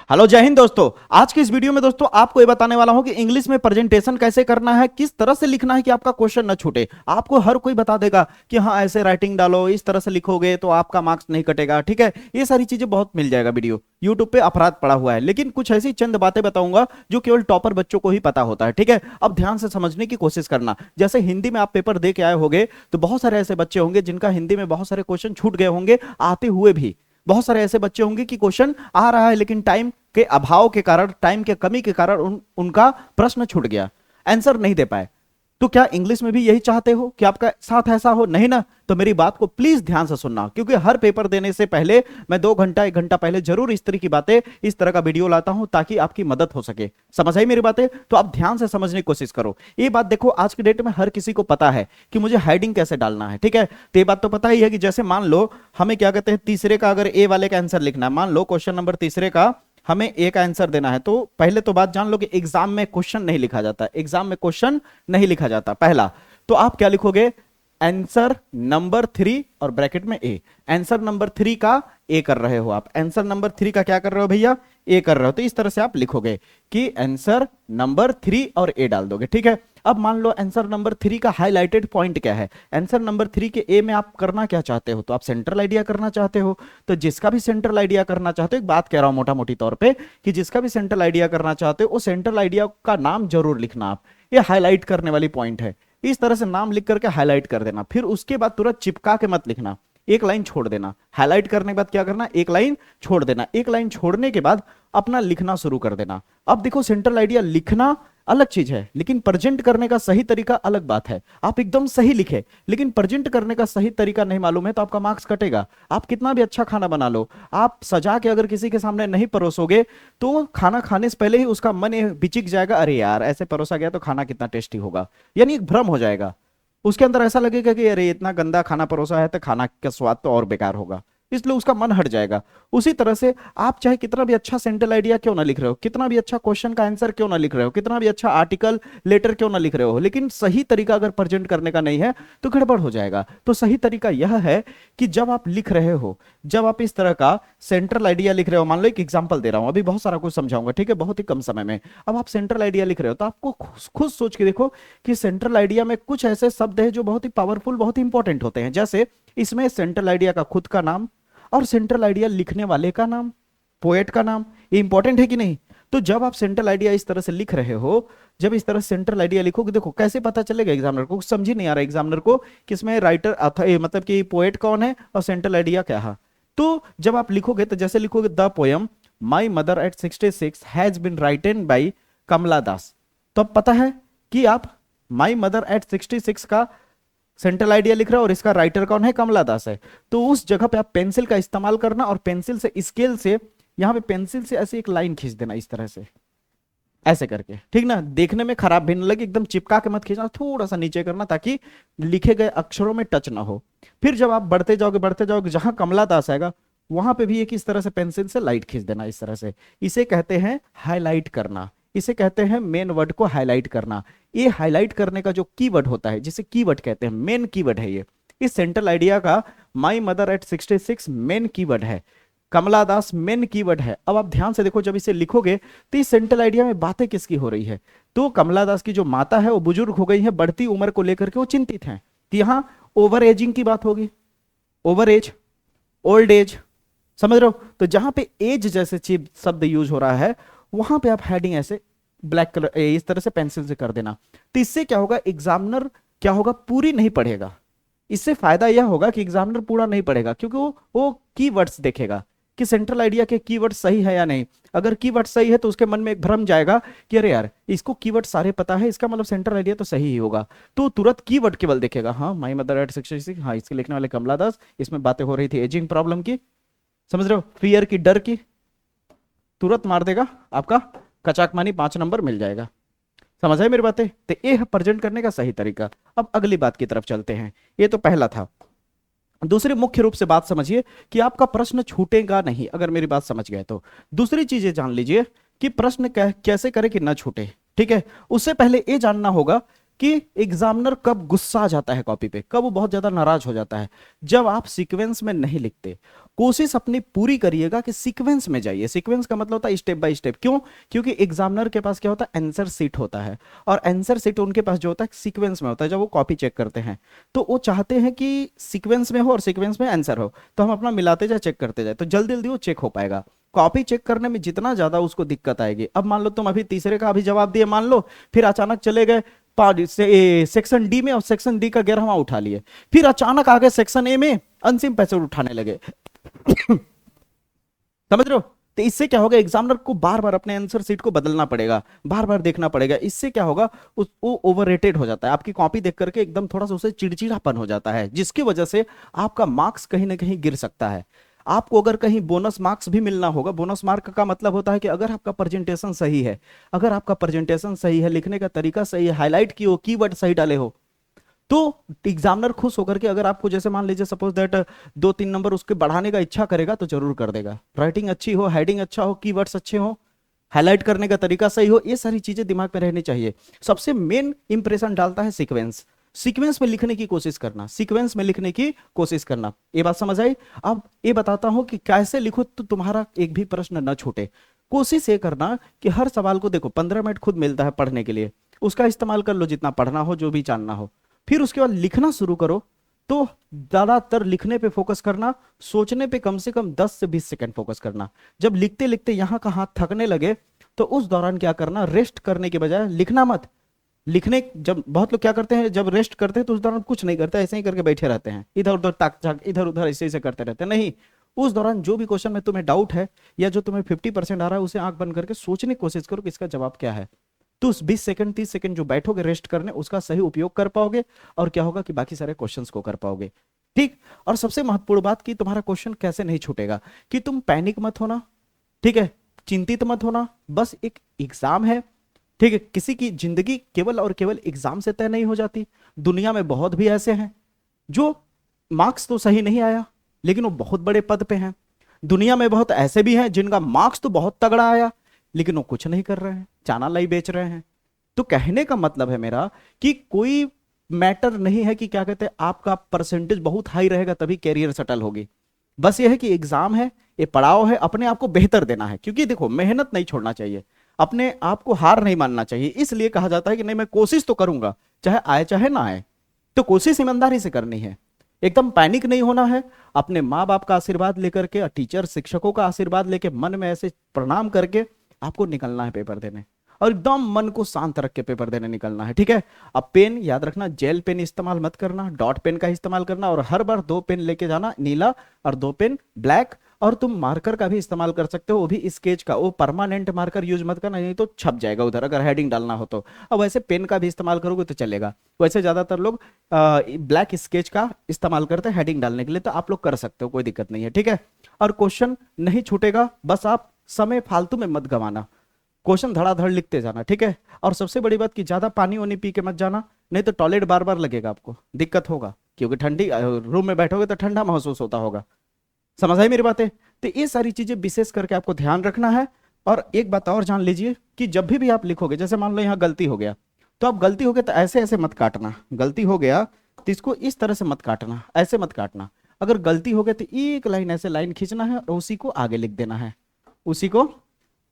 Hello जय हिंद दोस्तों। आज की इस वीडियो में दोस्तों आपको ये बताने वाला हूं कि इंग्लिश में प्रेजेंटेशन कैसे करना है, किस तरह से लिखना है कि आपका क्वेश्चन न छूटे। आपको हर कोई बता देगा कि हाँ ऐसे राइटिंग डालो, इस तरह से लिखोगे तो आपका मार्क्स नहीं कटेगा। ठीक है, ये सारी चीजें बहुत मिल जाएगा वीडियो यूट्यूब पे अपराध पड़ा हुआ है, लेकिन कुछ ऐसी चंद बातें बताऊंगा जो केवल टॉपर बच्चों को ही पता होता है। ठीक है, अब ध्यान से समझने की कोशिश करना। जैसे हिंदी में आप पेपर दे के आए होंगे तो बहुत सारे ऐसे बच्चे होंगे जिनका हिंदी में बहुत सारे क्वेश्चन छूट गए होंगे आते हुए भी। बहुत सारे ऐसे बच्चे होंगे कि क्वेश्चन आ रहा है लेकिन टाइम के अभाव के कारण, टाइम के कमी के कारण उनका प्रश्न छूट गया, आंसर नहीं दे पाए। तो क्या इंग्लिश में भी यही चाहते हो कि आपका साथ ऐसा हो? नहीं ना। तो मेरी बात को प्लीज ध्यान से सुनना, क्योंकि हर पेपर देने से पहले मैं 2 घंटा 1 घंटा पहले जरूर इस तरह की बातें, इस तरह का वीडियो लाता हूं ताकि आपकी मदद हो सके। समझ आई मेरी बातें? तो आप ध्यान से समझने की कोशिश करो। ये बात देखो, आज की डेट में हर किसी को पता है कि मुझे हेडिंग कैसे डालना है। ठीक है, तो ये बात तो पता ही है कि जैसे मान लो हमें क्या कहते हैं, तीसरे का अगर ए वाले का आंसर लिखना है, मान लो क्वेश्चन नंबर तीसरे का हमें एक आंसर देना है, तो पहले तो बात जान लो कि एग्जाम में क्वेश्चन नहीं लिखा जाता, एग्जाम में क्वेश्चन नहीं लिखा जाता पहला। तो आप क्या लिखोगे? आंसर नंबर 3 और ब्रैकेट में ए। आंसर नंबर 3 का ए कर रहे हो आप, आंसर नंबर 3 का क्या कर रहे हो भैया? ए कर रहे हो। तो इस तरह से आप लिखोगे कि आंसर नंबर 3 और ए डाल दोगे। ठीक है, अब मान लो आंसर नंबर 3 का हाईलाइटेड पॉइंट क्या है? आंसर नंबर 3 के ए में आप करना क्या चाहते हो? तो आप सेंट्रल आइडिया करना चाहते हो। तो जिसका भी सेंट्रल आइडिया करना चाहते हो, एक बात कह रहा हूं मोटा मोटी तौर पे, कि जिसका भी सेंट्रल आइडिया करना चाहते हो वो सेंट्रल आइडिया का नाम जरूर लिखना। आप ये हाईलाइट करने वाली पॉइंट है, इस तरह से नाम लिख करके हाईलाइट कर देना। फिर उसके बाद तुरंत चिपका के मत लिखना, एक लाइन छोड़ देना। हाईलाइट करने के बाद क्या करना? एक लाइन छोड़ देना। एक लाइन छोड़ने के बाद अपना लिखना शुरू कर देना। अब देखो, सेंट्रल आइडिया लिखना अलग चीज है, लेकिन प्रेजेंट करने का सही तरीका अलग बात है। आप एकदम सही लिखे लेकिन प्रेजेंट करने का सही तरीका नहीं मालूम है तो आपका मार्क्स कटेगा। आप कितना भी अच्छा खाना बना लो, आप सजा के अगर किसी के सामने नहीं परोसोगे तो खाना खाने से पहले ही उसका मन ये बिचिक जाएगा, अरे यार ऐसे परोसा गया तो खाना कितना टेस्टी होगा, यानी एक भ्रम हो जाएगा। उसके अंदर ऐसा लगेगा कि अरे इतना गंदा खाना परोसा है तो खाना का स्वाद तो और बेकार होगा, इसलिए उसका मन हट जाएगा। उसी तरह से आप चाहे कितना भी अच्छा सेंट्रल आइडिया क्यों ना लिख रहे हो, कितना भी अच्छा क्वेश्चन का आंसर क्यों ना लिख रहे हो, कितना भी अच्छा आर्टिकल लेटर क्यों ना लिख रहे हो, लेकिन सही तरीका अगर प्रेजेंट करने का नहीं है तो गड़बड़ हो जाएगा। तो सही तरीका यह है कि जब आप लिख रहे हो, जब आप इस तरह का सेंट्रल आइडिया लिख रहे हो, मान लो एक एग्जाम्पल दे रहा हूं, अभी बहुत सारा कुछ समझाऊंगा, ठीक है, बहुत ही कम समय में। अब आप सेंट्रल आइडिया लिख रहे हो तो आपको खुद सोच के देखो कि सेंट्रल आइडिया में कुछ ऐसे शब्द है जो बहुत ही पावरफुल, बहुत ही इंपॉर्टेंट होते हैं। जैसे इसमें सेंट्रल आइडिया का खुद का नाम और सेंट्रल आइडिया लिखने वाले का नाम, पोएट का नाम, ये इंपॉर्टेंट है कि नहीं? तो जब आप सेंट्रल आइडिया इस तरह से लिख रहे हो, जब इस तरह सेंट्रल आइडिया लिखोगे, देखो कैसे पता चलेगा एग्जामिनर को, समझ ही नहीं आ रहा एग्जामिनर को कि इसमें राइटर मतलब कि पोएट कौन है और सेंट्रल आइडिया क्या है। तो जब आप लिखोगे तो जैसे लिखोगे the poem my mother at 66 has been written by Kamala Das, तो अब पता है कि आप माई मदर एट 66 का सेंट्रल आइडिया लिख रहे हो और इसका राइटर कौन है? कमला दास है। तो उस जगह पे आप पेंसिल का इस्तेमाल करना और पेंसिल से, स्केल से, यहां पे पेंसिल से ऐसे एक लाइन खींच देना इस तरह से, ऐसे करके, ठीक ना? देखने में खराब भी न लगे, एकदम चिपका के मत खींचना, थोड़ा सा नीचे करना ताकि लिखे गए अक्षरों में टच ना हो। फिर जब आप बढ़ते जाओगे जहां कमला दास आएगा वहां पे भी एक इस तरह से पेंसिल से लाइट खींच देना इस तरह से। इसे कहते हैं हाईलाइट करना, इसे कहते हैं मेन वर्ड को हाईलाइट करना। ये हाईलाइट करने का जो कीवर्ड होता है, जिसे कीवर्ड कहते हैं, मेन कीवर्ड है ये। इस सेंट्रल आइडिया का माई मदर एट 66 मेन कीवर्ड है, कमला दास मेन कीवर्ड है। अब आप ध्यान से देखो, जब इसे लिखोगे तो इस सेंट्रल आइडिया में बातें किसकी हो रही है? तो कमला दास की जो माता है वो बुजुर्ग हो गई है, बढ़ती उम्र को लेकर के वो चिंतित हैं। तो यहां ओवर एजिंग की बात होगी, ओवर एज, ओल्ड एज, समझ रहे हो? तो जहां पे एज जैसे शब्द यूज हो रहा है वहां पे आप हेडिंग ऐसे ब्लैक कलर इस तरह से पेंसिल से कर देना। तो इससे क्या होगा, एग्जामिनर क्या होगा, पूरी नहीं पढ़ेगा। इससे फायदा यह होगा कि एग्जामिनर पूरा नहीं पढ़ेगा, क्योंकि वो कीवर्ड्स देखेगा कि सेंट्रल आइडिया के कीवर्ड सही है या नहीं। अगर कीवर्ड सही है तो उसके मन में एक भ्रम जाएगा कि अरे यार इसको कीवर्ड सारे पता है, इसका मतलब सेंट्रल आइडिया तो सही ही होगा। तो तुरंत कीवर्ड केवल देखेगा, हाँ माई मदर एट 66, हाँ इसके लिखने वाले कमला दास, इसमें बातें हो रही थी एजिंग प्रॉब्लम की, समझ रहे हो, फियर की, डर की, तुरंत मार देगा, आपका कचाक मानी 5 नंबर मिल जाएगा। समझ आए मेरी बातें? तो ये है प्रेजेंट करने का सही तरीका। अब अगली बात की तरफ चलते हैं, ये तो पहला था। दूसरी मुख्य रूप से बात समझिए कि आपका प्रश्न छूटेगा नहीं, अगर मेरी बात समझ गए तो। दूसरी चीजें जान लीजिए कि प्रश्न कैसे करें कि ना छूटे। ठीक है, उससे पहले ये जानना होगा कि एग्जामिनर कब गुस्सा आ जाता है कॉपी पे, कब वो बहुत ज्यादा नाराज हो जाता है, जब आप सीक्वेंस में नहीं लिखते। कोशिश अपनी पूरी करिएगा कि सीक्वेंस में जाइए। सीक्वेंस का मतलब होता है स्टेप बाय स्टेप। क्यों? क्योंकि एग्जामिनर के पास क्या होता है, आंसर सीट होता है, और आंसर सीट उनके पास जो होता है सीक्वेंस में होता है। जब वो कॉपी चेक करते हैं तो वो चाहते हैं कि सीक्वेंस में हो और सीक्वेंस में आंसर हो, तो हम अपना मिलाते जाए, चेक करते जाए, तो जल्दी जल्दी वो चेक हो पाएगा। कॉपी चेक करने में जितना ज्यादा उसको दिक्कत आएगी, अब मान लो तुम अभी तीसरे का अभी जवाब दिए, मान लो, फिर अचानक चले गए सेक्शन डी में और सेक्शन डी का 11वां उठा लिए, फिर अचानक आ गए सेक्शन ए में अंतिम पैसे उठाने लगे। समझ रहे हो? तो इससे क्या होगा, एग्जामिनर को बार बार अपने आंसर सीट को बदलना पड़ेगा, बार बार देखना पड़ेगा। इससे क्या होगा, वो ओवररेटेड हो जाता है, आपकी कॉपी देख करके एकदम थोड़ा सा उसे चिड़चिड़ापन हो जाता है, जिसकी वजह से आपका मार्क्स कहीं ना कहीं गिर सकता है। आपको अगर कहीं बोनस मार्क्स भी मिलना होगा, बोनस मार्क का मतलब होता है कि अगर आपका प्रेजेंटेशन सही है, अगर आपका प्रेजेंटेशन सही है, लिखने का तरीका सही है, हाईलाइट की हो, कीवर्ड सही डाले हो, तो एग्जामिनर खुश होकर के अगर आपको जैसे मान लीजिए सपोज दैट 2-3 नंबर उसके बढ़ाने का इच्छा करेगा तो जरूर कर देगा। राइटिंग अच्छी हो, हेडिंग अच्छा हो, कीवर्ड्स अच्छे हो, हाईलाइट करने का तरीका सही हो, ये सारी चीजें दिमाग में रहनी चाहिए। सबसे मेन इंप्रेशन डालता है सीक्वेंस। सीक्वेंस में लिखने की कोशिश करना, सीक्वेंस में लिखने की कोशिश करना। ये बात समझ आई? अब ये बताता हूं कि कैसे लिखो तो तुम्हारा एक भी प्रश्न न छूटे। कोशिश ये करना कि हर सवाल को देखो, 15 मिनट खुद मिलता है पढ़ने के लिए, उसका इस्तेमाल कर लो जितना पढ़ना हो, जो भी जानना हो। फिर उसके बाद लिखना शुरू करो, तो ज्यादातर लिखने पे फोकस करना, सोचने पे कम से कम 10 से 20 सेकंड फोकस करना। जब लिखते लिखते यहां का हाथ थकने लगे तो उस दौरान क्या करना, रेस्ट करने के बजाय लिखना मत। लिखने जब बहुत लोग क्या करते हैं, जब रेस्ट करते हैं तो उस दौरान कुछ नहीं करते, ऐसे ही करके बैठे रहते हैं, इधर उधर ताक झाक, इधर उधर ऐसे ऐसे करते रहते हैं। नहीं, उस दौरान जो भी क्वेश्चन में तुम्हें डाउट है या जो तुम्हें 50% आ रहा है, उसे आंख बंद करके सोचने की कोशिश करो कि इसका जवाब क्या है। तो उस 20 सेकंड 30 सेकंड जो बैठोगे रेस्ट करने, उसका सही उपयोग कर पाओगे, और क्या होगा कि बाकी सारे क्वेश्चंस को कर पाओगे। ठीक। और सबसे महत्वपूर्ण बात कि तुम्हारा क्वेश्चन कैसे नहीं छूटेगा, कि तुम पैनिक मत होना, ठीक है, चिंतित मत होना। बस एक एग्जाम है, ठीक है, किसी की जिंदगी केवल और केवल एग्जाम से तय नहीं हो जाती। दुनिया में बहुत भी ऐसे हैं जो मार्क्स तो सही नहीं आया लेकिन वो बहुत बड़े पद पे हैं। दुनिया में बहुत ऐसे भी हैं जिनका मार्क्स तो बहुत तगड़ा आया लेकिन वो कुछ नहीं कर रहे हैं, चाना लाई बेच रहे हैं। तो कहने का मतलब है मेरा कि कोई मैटर नहीं है कि क्या कहते हैं, आपका परसेंटेज बहुत हाई रहेगा तभी कैरियर सेटल होगी। बस ये है कि एग्जाम है, ये पड़ाव है, अपने आप को बेहतर देना है। क्योंकि देखो, मेहनत नहीं छोड़ना चाहिए, अपने आप को हार नहीं मानना चाहिए। इसलिए कहा जाता है कि नहीं, मैं कोशिश तो करूंगा, चाहे आए चाहे ना आए। तो कोशिश ईमानदारी से करनी है, एकदम पैनिक नहीं होना है। अपने माँ बाप का आशीर्वाद लेकर के, टीचर शिक्षकों का आशीर्वाद लेके, मन में ऐसे प्रणाम करके आपको निकलना है पेपर देने, और एकदम मन को शांत रख के पेपर देने निकलना है। ठीक है। अब पेन याद रखना, जेल पेन इस्तेमाल मत करना, डॉट पेन का इस्तेमाल करना, और हर बार 2 पेन लेके जाना, नीला और 2 पेन ब्लैक। और तुम मार्कर का भी इस्तेमाल कर सकते हो, वो भी स्केच का, वो परमानेंट मार्कर यूज मत करना, नहीं तो छप जाएगा उधर अगर हेडिंग डालना हो तो। अब वैसे पेन का भी इस्तेमाल करोगे तो चलेगा, वैसे ज्यादातर लोग ब्लैक स्केच का इस्तेमाल करते हैं हेडिंग डालने के लिए, तो आप लोग कर सकते हो, कोई दिक्कत नहीं है। ठीक है। और क्वेश्चन नहीं छूटेगा, बस आप समय फालतू में मत गंवाना, क्वेश्चन धड़ाधड़ लिखते जाना। ठीक है। और सबसे बड़ी बात कि ज्यादा पानी वानी पी के मत जाना, नहीं तो टॉयलेट बार बार लगेगा, आपको दिक्कत होगा, क्योंकि ठंडी रूम में बैठोगे तो ठंडा महसूस होता होगा। समझ आई मेरी बातें? तो ये सारी चीजें विशेष करके आपको ध्यान रखना है। और एक बात और जान लीजिए कि जब भी आप लिखोगे, जैसे मान लो यहाँ गलती हो गया, तो आप गलती हो गया तो ऐसे ऐसे मत काटना, गलती हो गया तो इसको इस तरह से मत काटना, ऐसे मत काटना। अगर गलती हो गया तो एक लाइन ऐसे लाइन खींचना है और उसी को आगे लिख देना है, उसी को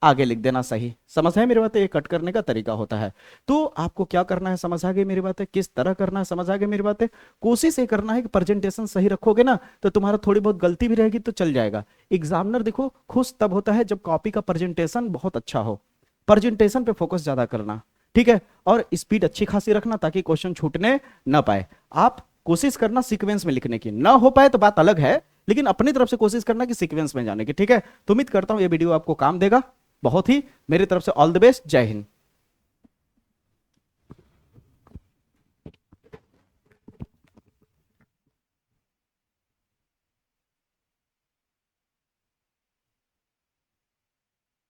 आगे लिख देना। सही समझ है मेरी बात? ये कट करने का तरीका होता है। तो आपको क्या करना है, समझ आ गई मेरी बात है? किस तरह करना है, समझ आ गई मेरी बात है? कोशिश ये करना है कि प्रेजेंटेशन सही रखोगे ना, तो तुम्हारा थोड़ी बहुत गलती भी रहेगी तो चल जाएगा। एग्जामिनर देखो खुश तब होता है जब कॉपी का प्रेजेंटेशन बहुत अच्छा हो। प्रेजेंटेशन पे फोकस ज्यादा करना, ठीक है, और स्पीड अच्छी खासी रखना ताकि क्वेश्चन छूटने ना पाए। आप कोशिश करना सीक्वेंस में लिखने की, ना हो पाए तो बात अलग है, लेकिन अपनी तरफ से कोशिश करना कि सीक्वेंस में जाने की। ठीक है। तो उम्मीद करता हूं ये वीडियो आपको काम देगा बहुत ही। मेरी तरफ से ऑल द बेस्ट, जय हिंद।